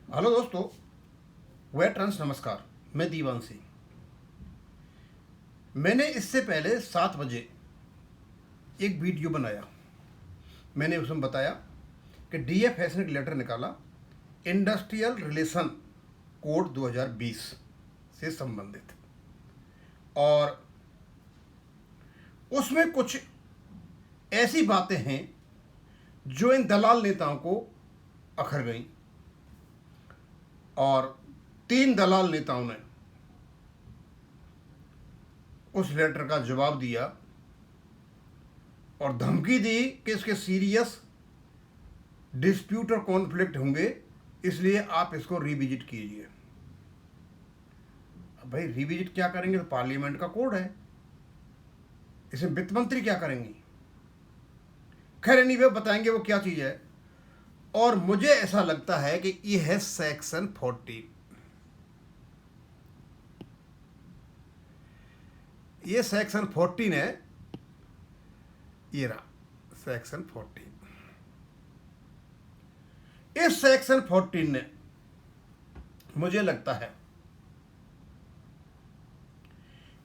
Hello दोस्तों, veterans नमस्कार। मैं दीवान सिंह। मैंने इससे पहले 7 बजे एक वीडियो बनाया। मैंने उसमें बताया कि डीएफएस ने एक लेटर निकाला इंडस्ट्रियल रिलेशन कोड 2020 से संबंधित, और उसमें कुछ ऐसी बातें हैं जो इन दलाल नेताओं को अखर गई, और 3 दलाल नेताओं ने उस लेटर का जवाब दिया और धमकी दी कि इसके सीरियस डिस्प्यूट और कॉन्फ्लिक्ट होंगे, इसलिए आप इसको रिविजिट कीजिए। अब भाई रिविजिट क्या करेंगे? तो पार्लियामेंट का कोड है, इसमें वित्त मंत्री क्या करेंगी? खैर एनीवे बताएंगे वो क्या चीज है। और मुझे ऐसा लगता है कि ये है सेक्शन 40। ये सेक्शन 14 है, ये रहा सेक्शन 14। इस सेक्शन 14 ने मुझे लगता है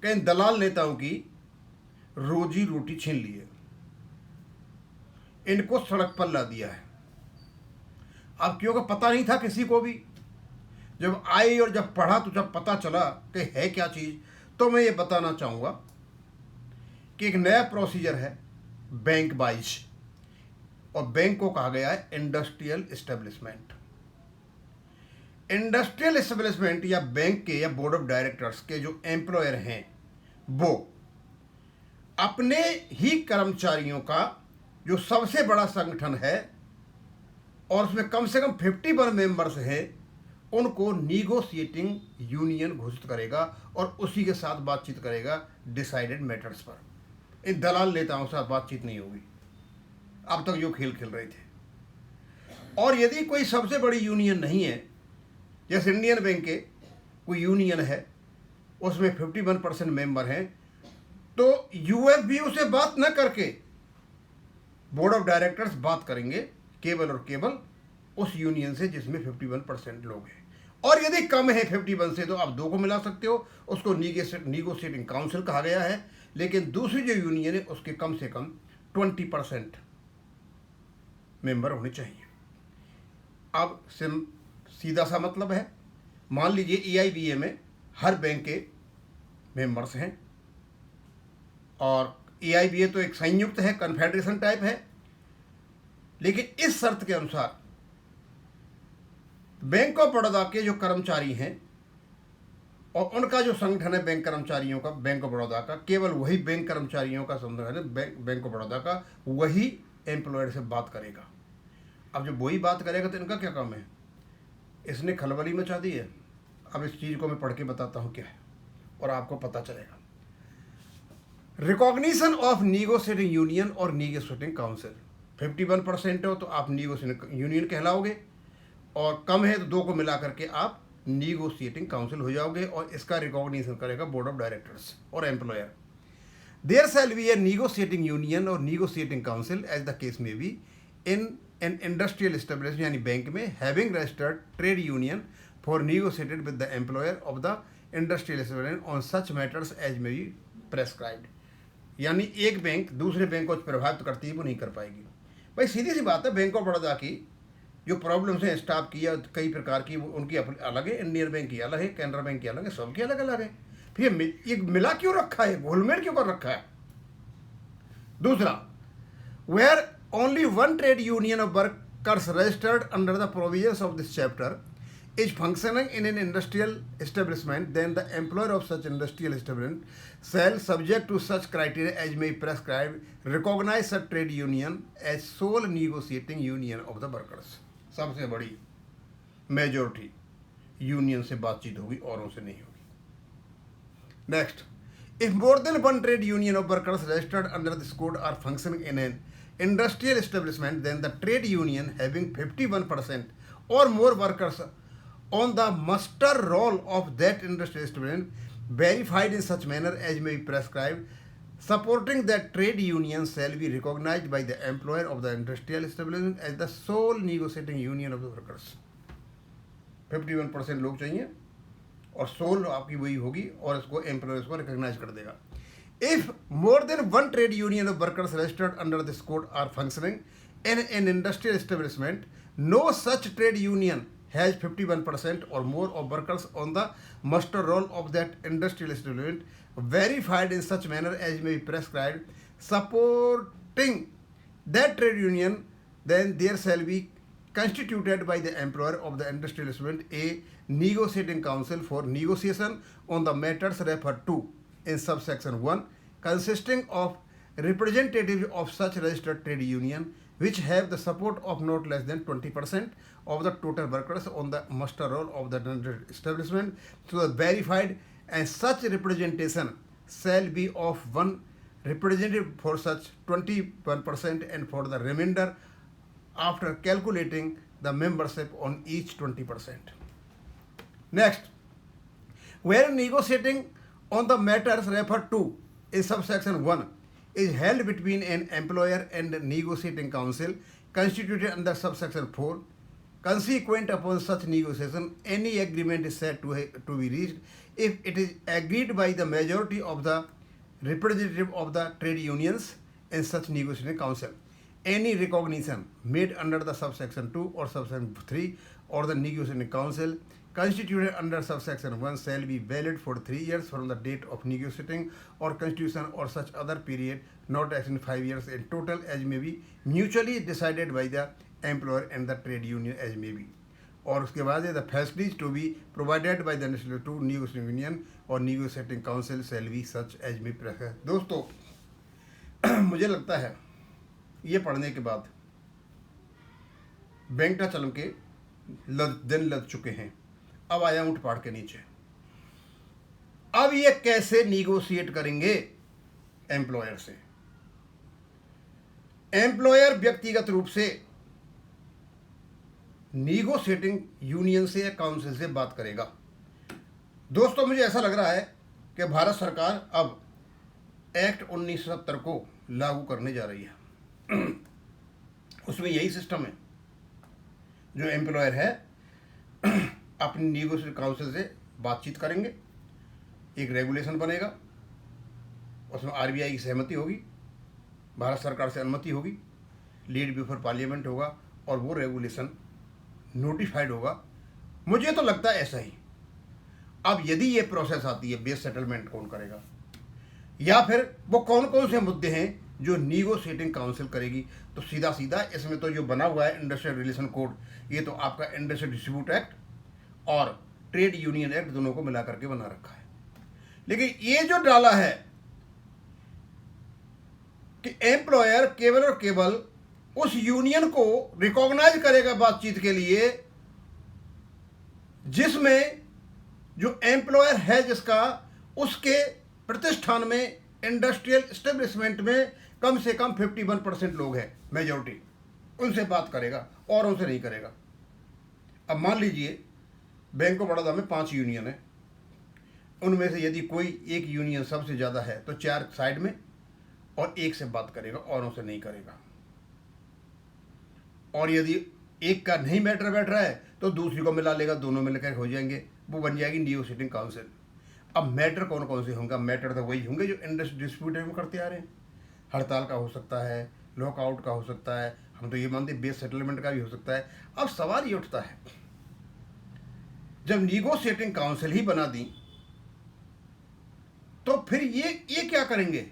कि इन दलाल नेताओं की रोजी रोटी छीन ली है, इनको सड़क पर ला दिया है। अब क्योंकि पता नहीं था किसी को भी, जब आई और जब पढ़ा तो जब पता चला कि है क्या चीज़, तो मैं ये बताना चाहूँगा कि एक नया प्रोसीजर है बैंक वाइज, और बैंक को कहा गया है इंडस्ट्रियल एस्टेब्लिशमेंट। इंडस्ट्रियल एस्टेब्लिशमेंट या बैंक के या बोर्ड ऑफ डायरेक्टर्स के जो एम्प्लॉयर हैं वो अपने ही कर्मचारियों का जो सबसे बड़ा संगठन है और उसमें कम से कम 51 मेंबर्स हैं, उनको निगोशिएटिंग यूनियन घोषित करेगा और उसी के साथ बातचीत करेगा डिसाइडेड मैटर्स पर। इन दलाल नेताओं से बातचीत नहीं होगी अब तक जो खेल खेल रहे थे। और यदि कोई सबसे बड़ी यूनियन नहीं है, जैसे इंडियन बैंक के कोई यूनियन है, उसमें 51% मेंबर हैं, तो यूएफबीयू से बात न करके बोर्ड ऑफ डायरेक्टर्स बात करेंगे केवल और केवल उस यूनियन से जिसमें 51% लोग हैं। और यदि कम है 51 से तो आप 2 को मिला सकते हो, उसको निगोशिएटिंग काउंसिल कहा गया है। लेकिन दूसरी जो यूनियन है उसके कम से कम 20% मेंबर होने चाहिए। अब सीधा सा मतलब है, मान लीजिए ईआईबीए में हर बैंक के मेंबर्स हैं, और ईआईबीए तो एक संयुक्त है, कन्फेडरेशन टाइप है, लेकिन इस शर्त के अनुसार बैंक ऑफ बड़ौदा के जो कर्मचारी हैं और उनका जो संगठन है बैंक कर्मचारियों का, बैंक ऑफ बड़ौदा का, केवल वही बैंक कर्मचारियों का संगठन है बैंक ऑफ बड़ौदा का, वही एम्प्लॉयर से बात करेगा। अब जब वही बात करेगा तो इनका क्या काम है? इसने खलबली मचा दी है। अब इस चीज़ को मैं पढ़ के बताता हूँ क्या है और आपको पता चलेगा। रिकॉग्निशन ऑफ निगोशिएटिंग यूनियन और निगोशिएटिंग काउंसिल। 51% हो तो आप निगोशिएटिंग यूनियन कहलाओगे, और कम है तो 2 को मिला करके आप निगोशिएटिंग काउंसिल हो जाओगे, और इसका रिकॉग्निशन करेगा बोर्ड ऑफ डायरेक्टर्स और employer. There shall be a negotiating union और negotiating council as the case may be in an industrial establishment, यानी बैंक में, having registered trade union for negotiated with the employer of the industrial establishment on such matters as may be prescribed. यानी एक bank दूसरे bank को प्रभावित करती है वो नहीं कर पाएगी। भाई सीधी सी बात है, बैंक ऑफ बड़ौदा की जो प्रॉब्लम्स हैं स्टाफ की या कई प्रकार की, वो उनकी अलग है, इंडियन बैंक की अलग है, कैनरा बैंक की अलग है, सबकी अलग अलग है। फिर ये मिला क्यों रखा है, घोलमेल क्यों कर रखा है? दूसरा, where only one trade union of workers registered under the provisions of this chapter is functioning in an industrial establishment, then the employer of such industrial establishment shall, subject to such criteria as may prescribe, recognize such trade union as sole negotiating union of the workers। सबसे बड़ी majority union से बातचीत होगी, औरों से नहीं होगी। Next, if more than one trade union of workers registered under this code are functioning in an industrial establishment, then the trade union having 51% or more workers on the muster roll of that industrial establishment, verified in such manner as may be prescribed, supporting that trade union shall be recognized by the employer of the industrial establishment as the sole negotiating union of the workers। 51% लोग चाहिए और soul आपकी वही होगी और इसको employers को recognise कर देगा। If more than one trade union of workers registered under this code are functioning in an industrial establishment, no such trade union has 51% or more of workers on the muster roll of that industrial establishment verified in such manner as may be prescribed supporting that trade union, then there shall be constituted by the employer of the industrial establishment a negotiating council for negotiation on the matters referred to in subsection 1, consisting of representatives of such registered trade union which have the support of not less than 20% of the total workers on the muster roll of the establishment, so the verified, and such representation shall be of one representative for such 21% and for the remainder after calculating the membership on each 20%. Next, where negotiating on the matters referred to in subsection 1 is held between an employer and negotiating council constituted under subsection 4, consequent upon such negotiation, any agreement is said to be reached if it is agreed by the majority of the representative of the trade unions in such negotiating council. Any recognition made under the subsection 2 or subsection 3 or the negotiating council constituted under subsection 1 shall be valid for 3 years from the date of negotiating or constitution or such other period not less than 5 years in total as may be mutually decided by the employer and the trade union as may be. और उसके बाद the facilities to be provided by the national to negotiating union और negotiating council shall be such as may prefer. दोस्तों मुझे लगता है ये पढ़ने के बाद वेंकटाचलम के दिन लद चुके हैं। अब आया ऊंट पहाड़ के नीचे। अब ये कैसे निगोशिएट करेंगे एम्प्लॉयर से? एम्प्लॉयर व्यक्तिगत रूप से निगोशिएटिंग यूनियन से या काउंसिल से बात करेगा। दोस्तों मुझे ऐसा लग रहा है कि भारत सरकार अब एक्ट 1970 को लागू करने जा रही है। उसमें यही सिस्टम है, जो एम्प्लॉयर है अपनी निगोशिएटिंग काउंसिल से बातचीत करेंगे, एक रेगुलेशन बनेगा, उसमें आरबीआई की सहमति होगी, भारत सरकार से अनुमति होगी, लीड बिफोर पार्लियामेंट होगा और वो रेगुलेशन नोटिफाइड होगा। मुझे तो लगता है ऐसा ही। अब यदि ये प्रोसेस आती है, बेस सेटलमेंट कौन करेगा, या फिर वो कौन कौन से मुद्दे हैं जो निगोशिएटिंग काउंसिल करेगी, तो सीधा सीधा इसमें तो जो बना हुआ है इंडस्ट्रियल रिलेशन कोड, ये तो आपका इंडस्ट्रियल डिस्ट्रीब्यूट एक्ट और ट्रेड यूनियन एक्ट दोनों को मिला करके बना रखा है। लेकिन ये जो डाला है कि एम्प्लॉयर केवल और केवल उस यूनियन को रिकॉग्नाइज करेगा बातचीत के लिए जिसमें जो एम्प्लॉयर है जिसका, उसके प्रतिष्ठान में इंडस्ट्रियल एस्टेब्लिशमेंट में कम से कम 51% लोग हैं, मेजॉरिटी, उनसे बात करेगा और उनसे नहीं करेगा। अब मान लीजिए बैंक ऑफ बड़ौदा में 5 यूनियन है, उनमें से यदि कोई एक यूनियन सबसे ज़्यादा है तो 4 साइड में और एक से बात करेगा और उनसे नहीं करेगा। और यदि एक का नहीं मैटर बैठ रहा है तो दूसरी को मिला लेगा, दोनों मिलकर हो जाएंगे, वो बन जाएगी निगोशिएटिंग काउंसिल। अब मैटर कौन कौन से होंगे? मैटर तो वही होंगे जो इंडस्ट्री डिस्प्यूट में करते आ रहे हैं। हड़ताल का हो सकता है, लॉकआउट का हो सकता है, हम तो ये मानते बेस सेटलमेंट का भी हो सकता है। अब सवाल ये उठता है, जब निगोशिएटिंग काउंसिल ही बना दी तो फिर ये क्या करेंगे?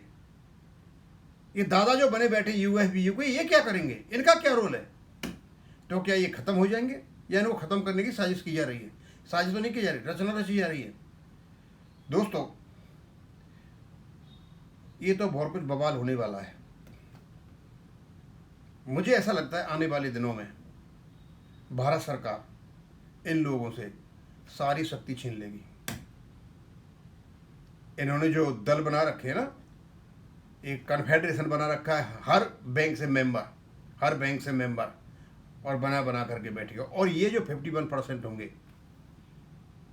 ये दादा जो बने बैठे यूएफबीयू को, ये क्या करेंगे? इनका क्या रोल है? तो क्या ये खत्म हो जाएंगे या इनको खत्म करने की साजिश की जा रही है? साजिश तो नहीं की जा रही, रचना रची जा रही है। दोस्तों ये तो बहुत कुछ बवाल होने वाला है। मुझे ऐसा लगता है आने वाले दिनों में भारत सरकार इन लोगों से सारी शक्ति छीन लेगी। इन्होंने जो दल बना रखे हैं ना, एक कन्फेडरेशन बना रखा है, हर बैंक से मेंबर और बना करके बैठेगा। और ये जो 51% होंगे,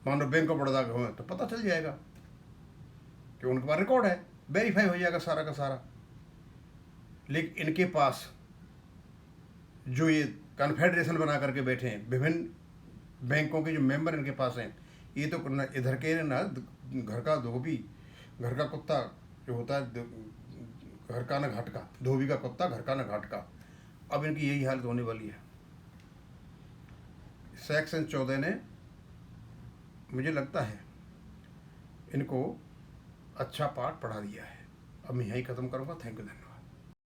मान लो बैंक ऑफ बड़ौदा के हों, तो पता चल जाएगा कि उनके पास रिकॉर्ड है, वेरीफाई हो जाएगा सारा का सारा। लेकिन इनके पास जो ये कन्फेडरेशन बना करके बैठे हैं विभिन्न बैंकों के जो मेंबर इनके पास हैं, ये तो ना इधर के ना घर का धोबी, घर का कुत्ता जो होता है, घर का ना घाट का, धोबी का कुत्ता घर का ना घाट का। अब इनकी यही हालत होने वाली है। सेक्शन 14 ने मुझे लगता है इनको अच्छा पाठ पढ़ा दिया है। अब मैं यहीं ख़त्म करूँगा। थैंक यू, धन्यवाद।